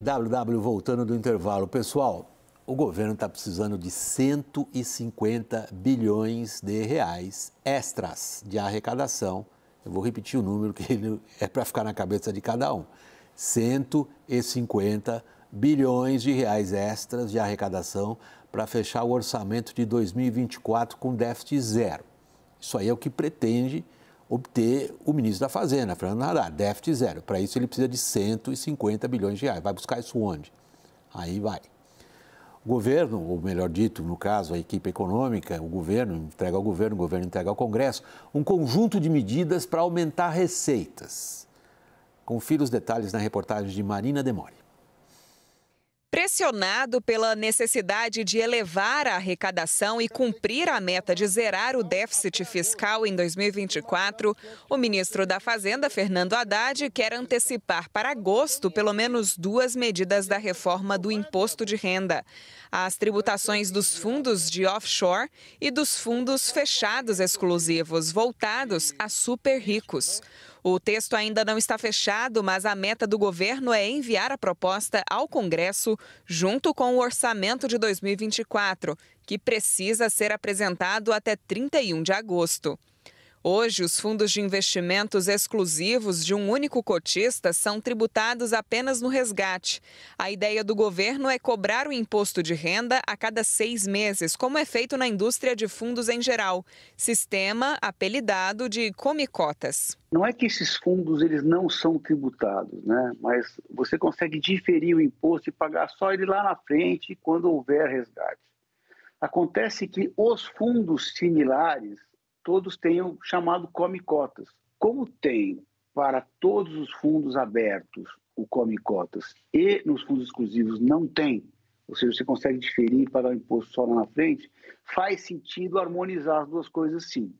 Voltando do intervalo. Pessoal, o governo está precisando de 150 bilhões de reais extras de arrecadação. Eu vou repetir o número que ele é para ficar na cabeça de cada um. 150 bilhões de reais extras de arrecadação para fechar o orçamento de 2024 com déficit zero. Isso aí é o que pretende obter o ministro da Fazenda, Fernando Haddad, déficit zero. Para isso ele precisa de 150 bilhões de reais. Vai buscar isso onde? Aí vai. O governo, ou melhor dito, no caso, a equipe econômica, o governo entrega ao governo, o governo entrega ao Congresso, um conjunto de medidas para aumentar receitas. Confira os detalhes na reportagem de Marina Demore. Pressionado pela necessidade de elevar a arrecadação e cumprir a meta de zerar o déficit fiscal em 2024, o ministro da Fazenda, Fernando Haddad, quer antecipar para agosto pelo menos 2 medidas da reforma do imposto de renda: as tributações dos fundos de offshore e dos fundos fechados exclusivos voltados a super ricos. O texto ainda não está fechado, mas a meta do governo é enviar a proposta ao Congresso junto com o orçamento de 2024, que precisa ser apresentado até 31 de agosto. Hoje, os fundos de investimentos exclusivos de um único cotista são tributados apenas no resgate. A ideia do governo é cobrar o imposto de renda a cada 6 meses, como é feito na indústria de fundos em geral, sistema apelidado de come-cotas. Não é que esses fundos eles não são tributados, né? Mas você consegue diferir o imposto e pagar só ele lá na frente quando houver resgate. Acontece que os fundos similares todos têm o chamado come-cotas. Como tem para todos os fundos abertos o come-cotas e nos fundos exclusivos não tem, ou seja, você consegue diferir e pagar o imposto só lá na frente, faz sentido harmonizar as duas coisas sim.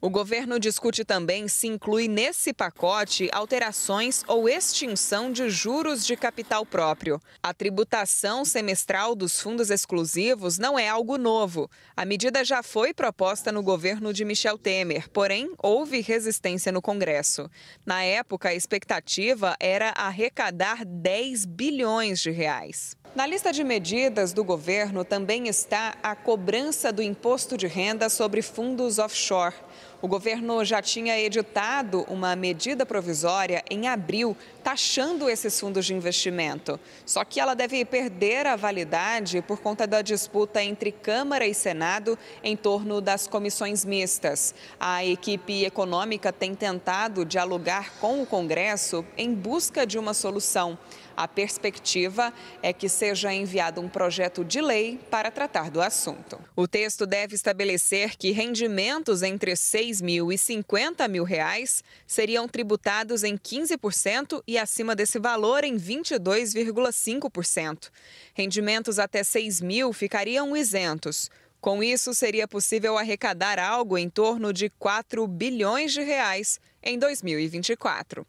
O governo discute também se inclui nesse pacote alterações ou extinção de juros de capital próprio. A tributação semestral dos fundos exclusivos não é algo novo. A medida já foi proposta no governo de Michel Temer, porém houve resistência no Congresso. Na época, a expectativa era arrecadar 10 bilhões de reais. Na lista de medidas do governo também está a cobrança do imposto de renda sobre fundos offshore. O governo já tinha editado uma medida provisória em abril, taxando esses fundos de investimento. Só que ela deve perder a validade por conta da disputa entre Câmara e Senado em torno das comissões mistas. A equipe econômica tem tentado dialogar com o Congresso em busca de uma solução. A perspectiva é que seja enviado um projeto de lei para tratar do assunto. O texto deve estabelecer que rendimentos entre 6 mil e 50 mil reais seriam tributados em 15% e acima desse valor em 22,5%. Rendimentos até 6 mil ficariam isentos. Com isso, seria possível arrecadar algo em torno de 4 bilhões de reais em 2024.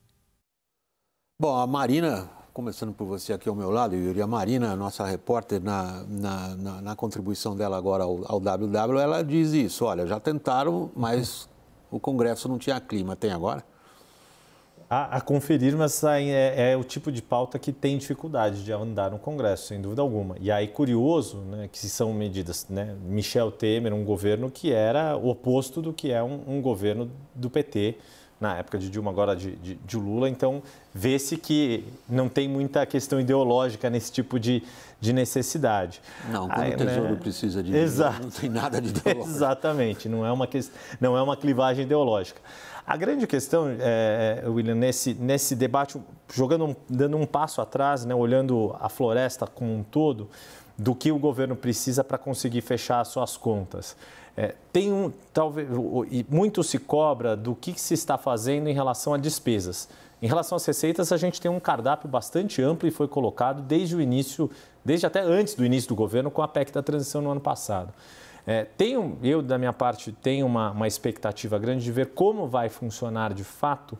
Bom, a Marina, começando por você aqui ao meu lado, Yuri, a Marina, nossa repórter, na contribuição dela agora ao WW, ela diz isso: olha, já tentaram, mas o Congresso não tinha clima. Tem agora? A conferir, mas é o tipo de pauta que tem dificuldade de andar no Congresso, sem dúvida alguma. E aí, curioso, né, que são medidas, né, Michel Temer, um governo que era o oposto do que é um governo do PT, na época de Dilma, agora de Lula. Então, vê-se que não tem muita questão ideológica nesse tipo de necessidade. Não, quando o Tesouro precisa de Exato. Não tem nada de ideológico. Exatamente, não é uma clivagem ideológica. A grande questão, William, nesse debate, dando um passo atrás, né, olhando a floresta como um todo, do que o governo precisa para conseguir fechar as suas contas. Talvez, e muito se cobra do que se está fazendo em relação a despesas. Em relação às receitas, a gente tem um cardápio bastante amplo e foi colocado desde o início, desde até antes do início do governo, com a PEC da transição no ano passado. Eu, da minha parte, tenho uma expectativa grande de ver como vai funcionar de fato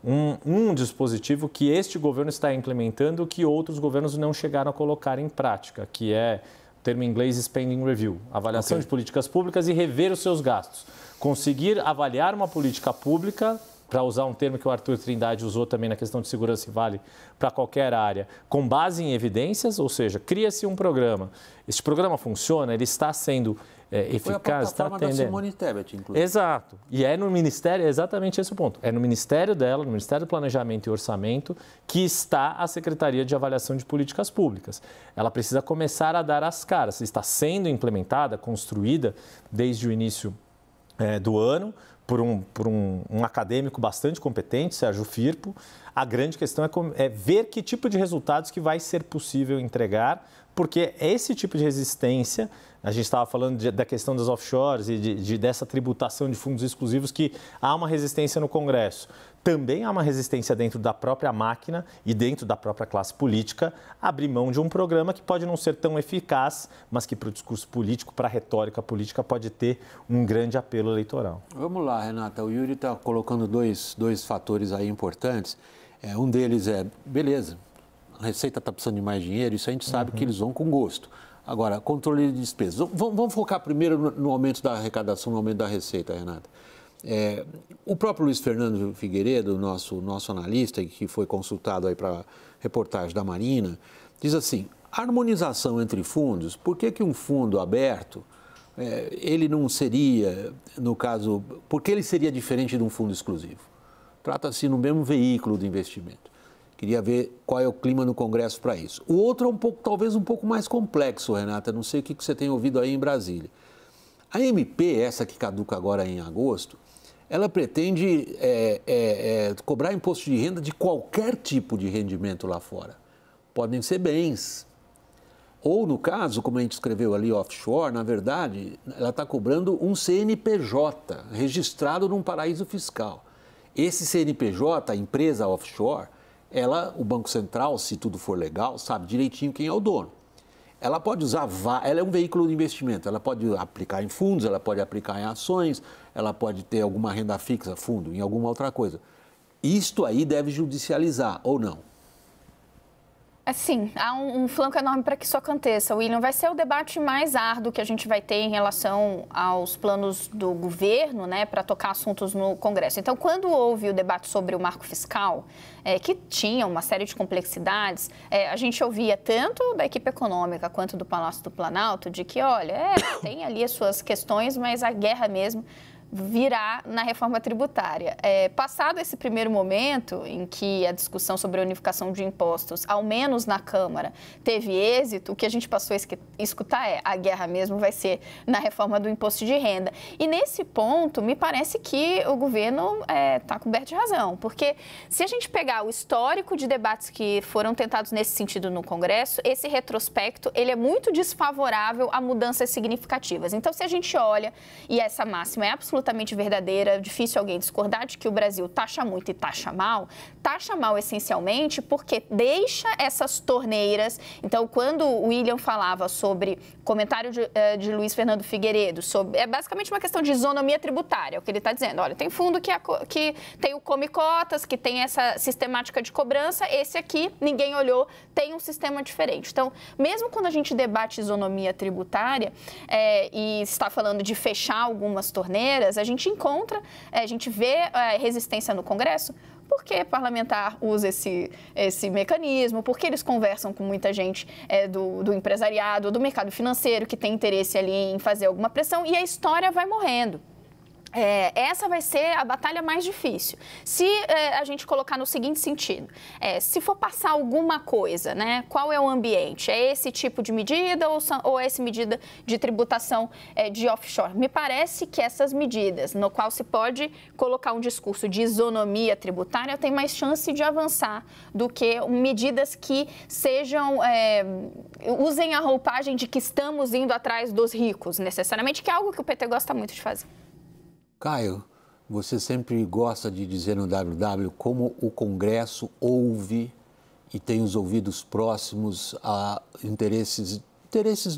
um dispositivo que este governo está implementando que outros governos não chegaram a colocar em prática, que é o termo em inglês Spending Review, avaliação de políticas públicas e rever os seus gastos. Conseguir avaliar uma política pública para usar um termo que o Arthur Trindade usou também na questão de segurança e vale para qualquer área, com base em evidências, ou seja, cria-se um programa. Este programa funciona, ele está sendo eficaz, está atendendo. Da Simone Tebet, inclusive. Exato. E é no Ministério, é exatamente esse o ponto. É no Ministério dela, no Ministério do Planejamento e Orçamento, que está a Secretaria de Avaliação de Políticas Públicas. Ela precisa começar a dar as caras. Está sendo implementada, construída desde o início do ano, por um acadêmico bastante competente, Sérgio Firpo. A grande questão é ver que tipo de resultados que vai ser possível entregar, porque esse tipo de resistência, a gente estava falando da questão das offshores e dessa tributação de fundos exclusivos, que há uma resistência no Congresso. Também há uma resistência dentro da própria máquina e dentro da própria classe política a abrir mão de um programa que pode não ser tão eficaz, mas que para o discurso político, para a retórica política, pode ter um grande apelo eleitoral. Vamos lá, Renata. O Yuri está colocando dois fatores aí importantes. Um deles é, beleza, a Receita está precisando de mais dinheiro, isso a gente sabe que eles vão com gosto. Agora, controle de despesas. Vamos focar primeiro no aumento da arrecadação, no aumento da receita, Renata. O próprio Luiz Fernando Figueiredo, nosso analista, que foi consultado aí para a reportagem da Marina, diz assim, harmonização entre fundos, por que um fundo aberto, ele não seria, no caso, por que ele seria diferente de um fundo exclusivo? Trata-se no mesmo veículo de investimento. Queria ver qual é o clima no Congresso para isso. O outro é talvez um pouco mais complexo, Renata, não sei o que você tem ouvido aí em Brasília. A MP, essa que caduca agora em agosto, ela pretende cobrar imposto de renda de qualquer tipo de rendimento lá fora. Podem ser bens. Ou, no caso, como a gente escreveu ali, offshore, na verdade, ela está cobrando um CNPJ, registrado num paraíso fiscal. Esse CNPJ, a empresa offshore, o Banco Central, se tudo for legal, sabe direitinho quem é o dono. Ela pode usar, ela é um veículo de investimento, ela pode aplicar em fundos, ela pode aplicar em ações, ela pode ter alguma renda fixa, fundo, em alguma outra coisa. Isto aí deve judicializar, ou não? Sim, há um flanco enorme para que isso aconteça, William. Vai ser o debate mais árduo que a gente vai ter em relação aos planos do governo, né, para tocar assuntos no Congresso. Então, quando houve o debate sobre o marco fiscal, que tinha uma série de complexidades, a gente ouvia tanto da equipe econômica quanto do Palácio do Planalto de que, olha, tem ali as suas questões, mas a guerra mesmo virá na reforma tributária. Passado esse primeiro momento em que a discussão sobre a unificação de impostos, ao menos na Câmara, teve êxito, o que a gente passou a escutar a guerra mesmo vai ser na reforma do imposto de renda. E nesse ponto, me parece que o governo está coberto de razão, porque se a gente pegar o histórico de debates que foram tentados nesse sentido no Congresso, esse retrospecto, ele é muito desfavorável a mudanças significativas. Então, se a gente olha, e essa máxima é absolutamente verdadeira, difícil alguém discordar de que o Brasil taxa muito e taxa mal essencialmente porque deixa essas torneiras. Então, quando o William falava sobre comentário de Luiz Fernando Figueiredo, é basicamente uma questão de isonomia tributária, o que ele está dizendo. Olha, tem fundo que tem o come cotas, que tem essa sistemática de cobrança, esse aqui, ninguém olhou, tem um sistema diferente. Então, mesmo quando a gente debate isonomia tributária e está falando de fechar algumas torneiras, a gente vê resistência no Congresso. Por que parlamentar usa esse mecanismo? Por que eles conversam com muita gente do empresariado, do mercado financeiro, que tem interesse ali em fazer alguma pressão, e a história vai morrendo. Essa vai ser a batalha mais difícil. Se a gente colocar no seguinte sentido, se for passar alguma coisa, né, qual é o ambiente? É esse tipo de medida ou é essa medida de tributação de offshore? Me parece que essas medidas, no qual se pode colocar um discurso de isonomia tributária, tem mais chance de avançar do que medidas que sejam, usem a roupagem de que estamos indo atrás dos ricos, necessariamente, que é algo que o PT gosta muito de fazer. Caio, você sempre gosta de dizer no WW como o Congresso ouve e tem os ouvidos próximos a interesses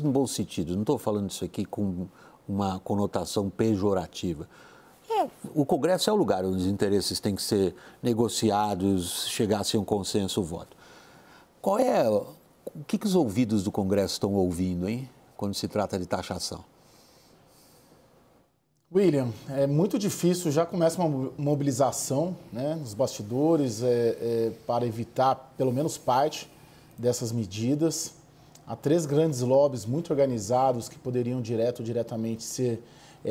no bom sentido. Não estou falando isso aqui com uma conotação pejorativa. O Congresso é o lugar onde os interesses têm que ser negociados, chegar-se a um consenso, o voto. O que os ouvidos do Congresso estão ouvindo, hein, quando se trata de taxação? William, é muito difícil, já começa uma mobilização, né, nos bastidores para evitar pelo menos parte dessas medidas. Há 3 grandes lobbies muito organizados que poderiam direto ou diretamente ser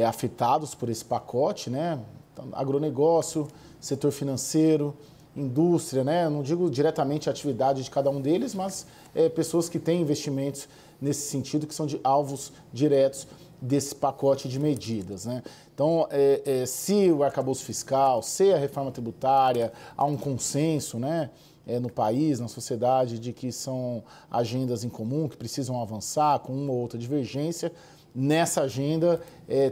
afetados por esse pacote, né? Então, agronegócio, setor financeiro, indústria, né? Não digo diretamente a atividade de cada um deles, mas pessoas que têm investimentos nesse sentido, que são de alvos diretos desse pacote de medidas, né? Então, se o arcabouço fiscal, se a reforma tributária, há um consenso, né, no país, na sociedade, de que são agendas em comum, que precisam avançar com uma ou outra divergência, nessa agenda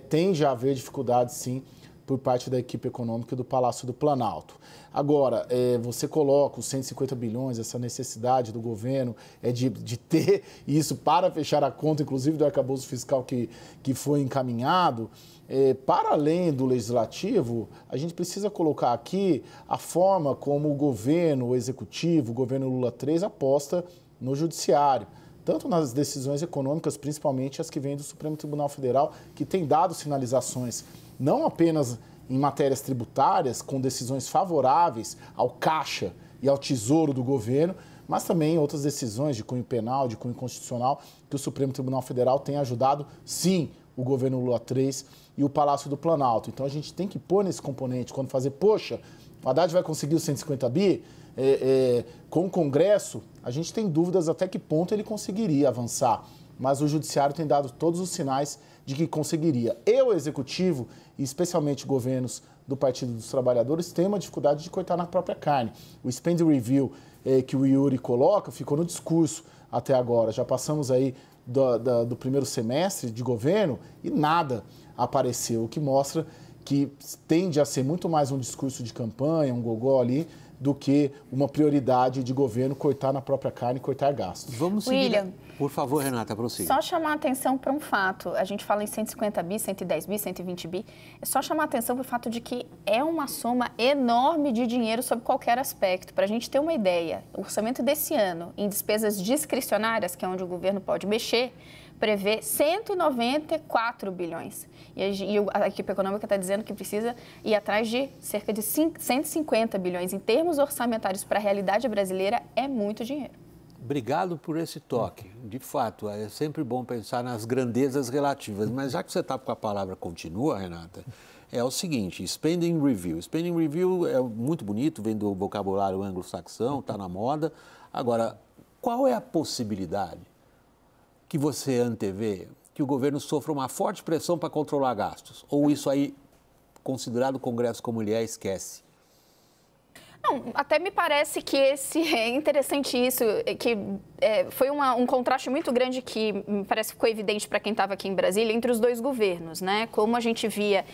tende a haver dificuldades, sim, por parte da equipe econômica do Palácio do Planalto. Agora, você coloca os 150 bilhões, essa necessidade do governo de ter isso para fechar a conta, inclusive do arcabouço fiscal que foi encaminhado. Para além do legislativo, a gente precisa colocar aqui a forma como o governo, o executivo, o governo Lula 3 aposta no judiciário. Tanto nas decisões econômicas, principalmente as que vêm do Supremo Tribunal Federal, que tem dado sinalizações não apenas em matérias tributárias, com decisões favoráveis ao caixa e ao tesouro do governo, mas também em outras decisões de cunho penal, de cunho constitucional, que o Supremo Tribunal Federal tem ajudado, sim, o governo Lula 3 e o Palácio do Planalto. Então a gente tem que pôr nesse componente, quando fazer, poxa, o Haddad vai conseguir os 150 bi? Com o Congresso, a gente tem dúvidas até que ponto ele conseguiria avançar, mas o Judiciário tem dado todos os sinais de que conseguiria. E o Executivo, e especialmente governos do Partido dos Trabalhadores, têm uma dificuldade de cortar na própria carne. O Spending Review que o Yuri coloca ficou no discurso até agora. Já passamos aí do primeiro semestre de governo e nada apareceu, o que mostra que tende a ser muito mais um discurso de campanha, um gogó ali, do que uma prioridade de governo cortar na própria carne e cortar gastos. Vamos seguir. William, por favor, Renata, prossiga. Só chamar a atenção para um fato. A gente fala em 150 bi, 110 bi, 120 bi. É só chamar a atenção para o fato de que é uma soma enorme de dinheiro sob qualquer aspecto. Para a gente ter uma ideia, o orçamento desse ano, em despesas discricionárias, que é onde o governo pode mexer, prevê 194 bilhões. E a equipe econômica está dizendo que precisa ir atrás de cerca de 150 bilhões. Em termos orçamentários para a realidade brasileira, é muito dinheiro. Obrigado por esse toque. De fato, é sempre bom pensar nas grandezas relativas. Mas já que você está com a palavra continua, Renata, é o seguinte, Spending Review. Spending Review é muito bonito, vem do vocabulário anglo-saxão, está na moda. Agora, qual é a possibilidade que você antevê que o governo sofra uma forte pressão para controlar gastos? Ou isso aí, considerado o Congresso como ele é, esquece? Não, até me parece que é interessante isso, que foi um contraste muito grande que me parece que ficou evidente para quem estava aqui em Brasília entre os dois governos, né? Como a gente via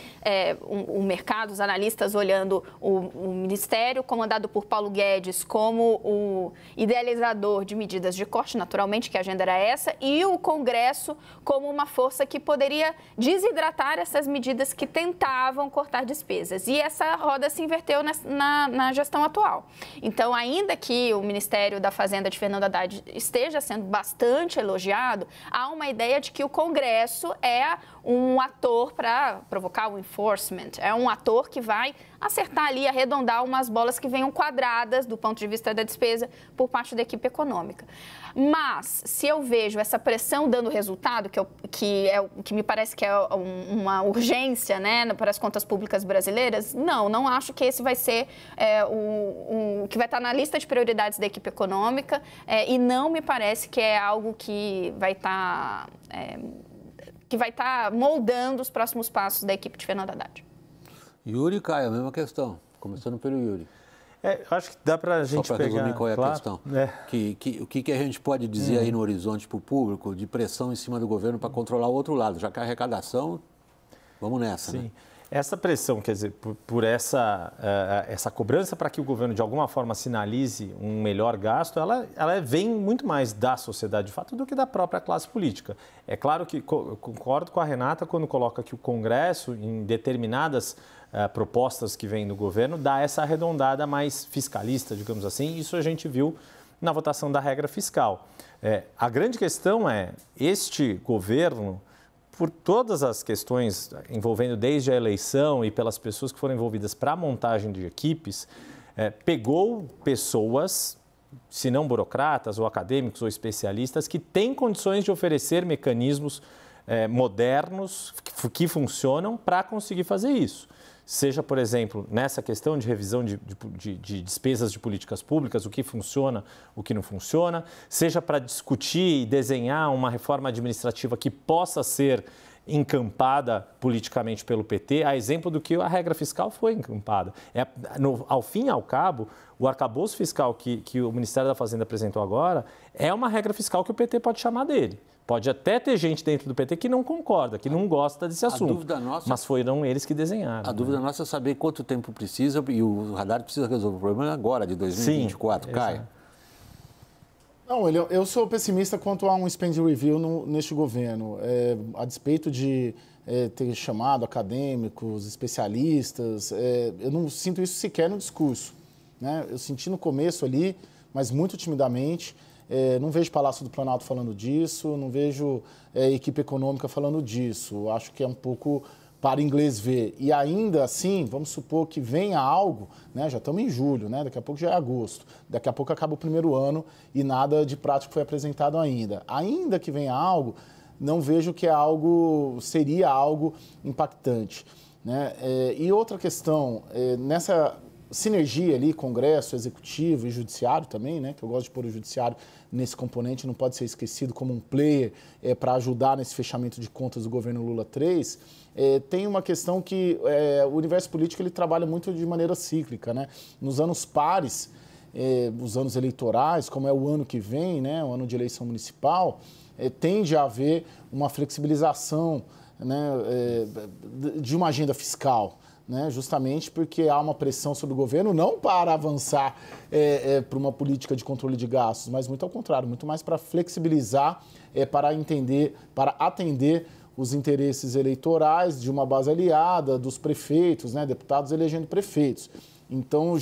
o mercado, os analistas olhando o Ministério comandado por Paulo Guedes como o idealizador de medidas de corte, naturalmente, que a agenda era essa, e o Congresso como uma força que poderia desidratar essas medidas que tentavam cortar despesas. E essa roda se inverteu na gestão atual. Então, ainda que o Ministério da Fazenda de Fernando Haddad esteja sendo bastante elogiado, há uma ideia de que o Congresso é um ator para provocar o enforcement, é um ator que vai acertar ali, arredondar umas bolas que venham quadradas do ponto de vista da despesa por parte da equipe econômica. Mas, se eu vejo essa pressão dando resultado, que me parece que é uma urgência, né, para as contas públicas brasileiras, não acho que esse vai ser o que vai estar na lista de prioridades da equipe econômica e não me parece que é algo que vai estar moldando os próximos passos da equipe de Fernando Haddad. Yuri e Caio, a mesma questão, começando pelo Yuri. Acho que dá para a gente pegar... Só para resumir qual é a questão. O que a gente pode dizer aí no horizonte para o público de pressão em cima do governo para controlar o outro lado? Já que a arrecadação, vamos nessa, Sim. Né? Essa pressão, quer dizer, por essa cobrança para que o governo, de alguma forma, sinalize um melhor gasto, ela vem muito mais da sociedade, de fato, do que da própria classe política. É claro que concordo com a Renata quando coloca que o Congresso, em determinadas propostas que vêm do governo, dá essa arredondada mais fiscalista, digamos assim. Isso a gente viu na votação da regra fiscal. A grande questão é, este governo, por todas as questões envolvendo desde a eleição e pelas pessoas que foram envolvidas para a montagem de equipes, pegou pessoas, se não burocratas ou acadêmicos ou especialistas, que têm condições de oferecer mecanismos modernos que funcionam para conseguir fazer isso. Seja, por exemplo, nessa questão de revisão de despesas de políticas públicas, o que funciona, o que não funciona, seja para discutir e desenhar uma reforma administrativa que possa ser encampada politicamente pelo PT, a exemplo do que a regra fiscal foi encampada. Ao fim e ao cabo, o arcabouço fiscal que o Ministério da Fazenda apresentou agora é uma regra fiscal que o PT pode chamar dele. Pode até ter gente dentro do PT que não concorda, que não gosta desse assunto, mas foram eles que desenharam. A dúvida nossa é saber quanto tempo precisa e o radar precisa resolver o problema agora, de 2024, sim, Caio. Não, eu sou pessimista quanto a um spending review neste governo. A despeito de ter chamado acadêmicos, especialistas, eu não sinto isso sequer no discurso, né? Eu senti no começo ali, mas muito timidamente. Não vejo Palácio do Planalto falando disso, não vejo equipe econômica falando disso. Acho que é um pouco para inglês ver. E ainda assim, vamos supor que venha algo, né? Já estamos em julho, né? Daqui a pouco já é agosto, daqui a pouco acaba o primeiro ano e nada de prático foi apresentado ainda. Ainda que venha algo, não vejo que seria algo impactante, né? E outra questão, nessa sinergia ali, Congresso, Executivo e Judiciário também, né? Que eu gosto de pôr o Judiciário nesse componente, não pode ser esquecido como um player para ajudar nesse fechamento de contas do governo Lula 3, tem uma questão que o universo político ele trabalha muito de maneira cíclica, né? Nos anos pares, os anos eleitorais, como é o ano que vem, né? O ano de eleição municipal, tende a haver uma flexibilização, né? De uma agenda fiscal, né? Justamente porque há uma pressão sobre o governo, não para avançar para uma política de controle de gastos, mas muito ao contrário, muito mais para flexibilizar, para atender os interesses eleitorais de uma base aliada, dos prefeitos, né? Deputados elegendo prefeitos. Então,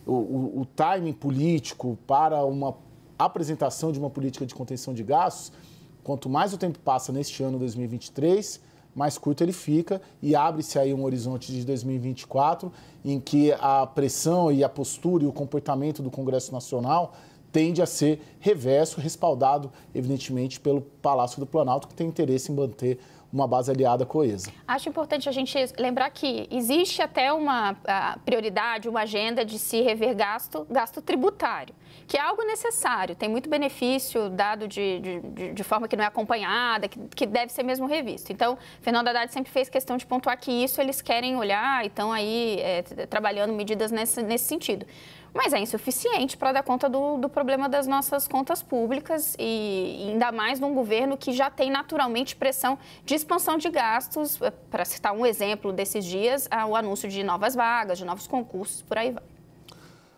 o timing político para uma apresentação de uma política de contenção de gastos, quanto mais o tempo passa neste ano 2023, mais curto ele fica e abre-se aí um horizonte de 2024 em que a pressão e a postura e o comportamento do Congresso Nacional tende a ser reverso, respaldado, evidentemente, pelo Palácio do Planalto, que tem interesse em manter uma base aliada coesa. Acho importante a gente lembrar que existe até uma prioridade, uma agenda de se rever gasto tributário, que é algo necessário, tem muito benefício dado de forma que não é acompanhada, que deve ser mesmo revisto. Então, Fernando Haddad sempre fez questão de pontuar que isso eles querem olhar e estão aí trabalhando medidas nesse sentido. Mas é insuficiente para dar conta do problema das nossas contas públicas e ainda mais num governo que já tem naturalmente pressão de expansão de gastos. Para citar um exemplo desses dias, o anúncio de novas vagas, de novos concursos, por aí vai.